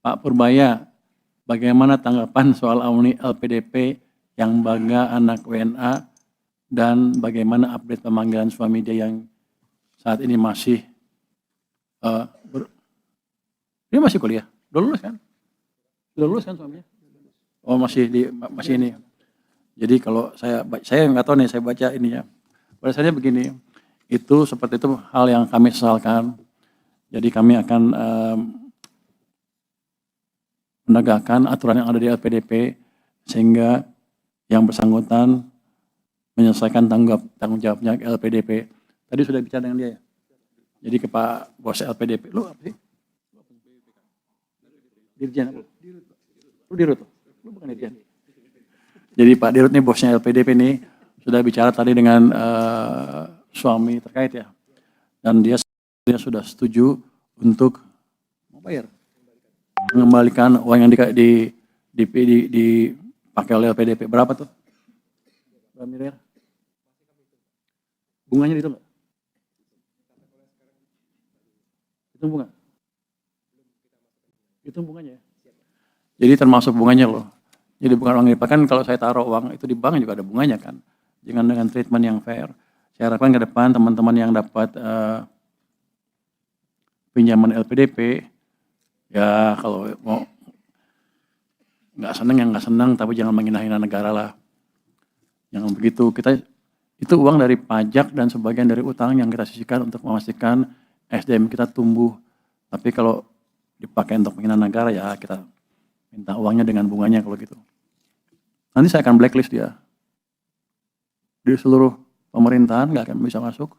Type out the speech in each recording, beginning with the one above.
Pak Purbaya, bagaimana tanggapan soal alumni LPDP yang bangga anak WNA dan bagaimana update pemanggilan suami dia yang saat ini masih dia masih kuliah, udah lulus kan? Udah lulus kan suaminya? Oh masih ini. Jadi kalau saya nggak tahu nih, saya baca ini ya. Pada saatnya begini, itu seperti itu hal yang kami sesalkan. Jadi kami akan menegakkan aturan yang ada di LPDP sehingga yang bersangkutan menyelesaikan tanggung jawabnya ke LPDP. Tadi sudah bicara dengan dia ya. Jadi ke Pak Bos LPDP, lu apa sih? Dirjen apa? Lu Dirut? Lu bukan Dirjen. Jadi Pak Dirut nih bosnya LPDP nih sudah bicara tadi dengan suami terkait ya. Dan dia sudah setuju untuk bayar, mengembalikan uang yang dipakai oleh LPDP. Berapa tuh? Berapa miliar? Bunganya itu enggak? Itu bunga? Itu bunganya ya? Jadi termasuk bunganya loh. Jadi bukan uang dipakai, kan kalau saya taruh uang itu di bank juga ada bunganya kan. Jangan dengan treatment yang fair. Saya harapkan ke depan teman-teman yang dapat pinjaman LPDP, ya kalau mau nggak senang yang nggak senang, tapi jangan menghina-hina negara lah. Jangan begitu. Itu uang dari pajak dan sebagian dari utang yang kita sisihkan untuk memastikan SDM kita tumbuh. Tapi kalau dipakai untuk menghina negara ya kita minta uangnya dengan bunganya kalau gitu. Nanti saya akan blacklist dia. Di seluruh pemerintahan nggak akan bisa masuk.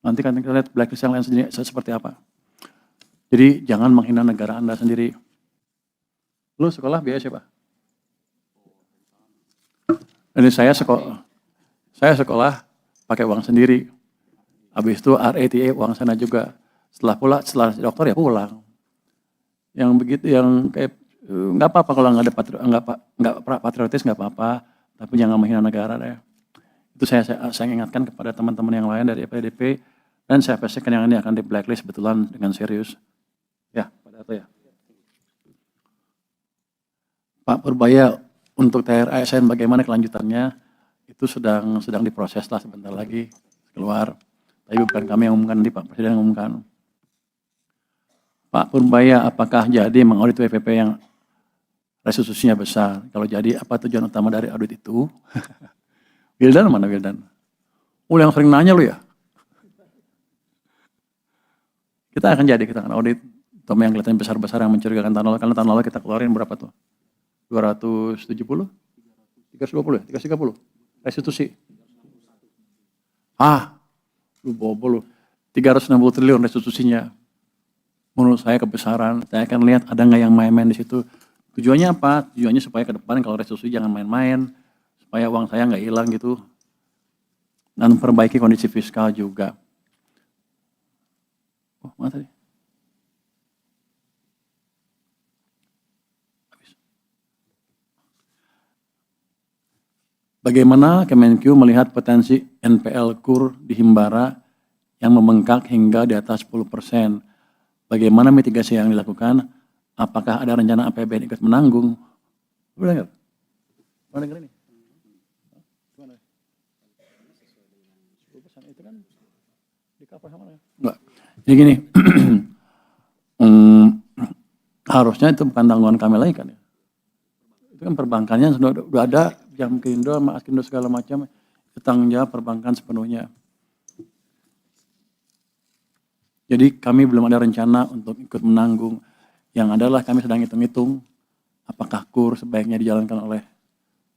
Nanti kan kita lihat blacklist yang lain sendiri seperti apa. Jadi jangan menghina negara Anda sendiri. Lu sekolah biaya siapa? Ini saya sekolah pakai uang sendiri. Habis itu RATA uang sana juga. Setelah dokter ya pulang. Yang begitu yang kayak nggak apa-apa kalau nggak ada patriotis nggak apa-apa, tapi jangan menghina negara deh. Itu saya ingatkan kepada teman-teman yang lain dari PDP dan saya pastikan yang ini akan di blacklist betulan dengan serius. Ya, pada itu ya. Pak Purbaya, untuk THR ASN bagaimana kelanjutannya? Itu sedang diproses lah sebentar lagi keluar. Tapi bukan kami yang umumkan, nanti Pak Presiden yang umumkan. Pak Purbaya, apakah jadi mengaudit WPP yang restitusinya besar? Kalau jadi, apa tujuan utama dari audit itu? Wildan mana Wildan? Oh yang sering nanya lu ya? Kita akan audit. Terutama yang kelihatan besar-besar yang mencurigakan tahun lalu. Karena tahun lalu kita keluarin berapa tuh? 270? 320 ya? 330? Restitusi. Lu bobo lu. 360 triliun restitusinya. Menurut saya kebesaran. Saya akan lihat ada nggak yang main-main di situ. Tujuannya apa? Tujuannya supaya ke depan kalau restitusi jangan main-main. Supaya uang saya nggak hilang gitu. Dan perbaiki kondisi fiskal juga. Oh, mana tadi? Bagaimana Kemenkyu melihat potensi NPL KUR di Himbara yang membengkak hingga di atas 10%? Bagaimana mitigasi yang dilakukan? Apakah ada rencana APBN ikut menanggung? Udah nggak? Mana dengar ini? Gimana? 10% itu kan di cover sama ya? Enggak. Jadi gini, harusnya itu bukan tanggungan kami lagi kan ya. Itu kan perbankannya sudah ada, yang Kindo sama Askindo segala macam, itu tanggung jawab perbankan sepenuhnya. Jadi kami belum ada rencana untuk ikut menanggung. Yang adalah kami sedang hitung-hitung apakah KUR sebaiknya dijalankan oleh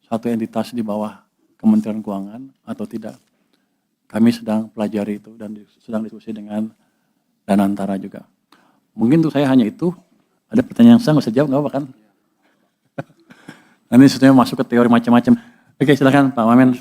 satu entitas di bawah Kementerian Keuangan atau tidak. Kami sedang pelajari itu dan sedang diskusi dengan Danantara juga. Mungkin untuk saya hanya itu. Ada pertanyaan yang saya nggak usah jawab, nggak apa kan? Nanti sebenarnya masuk ke teori macam-macam. Oke, silakan Pak Wamen.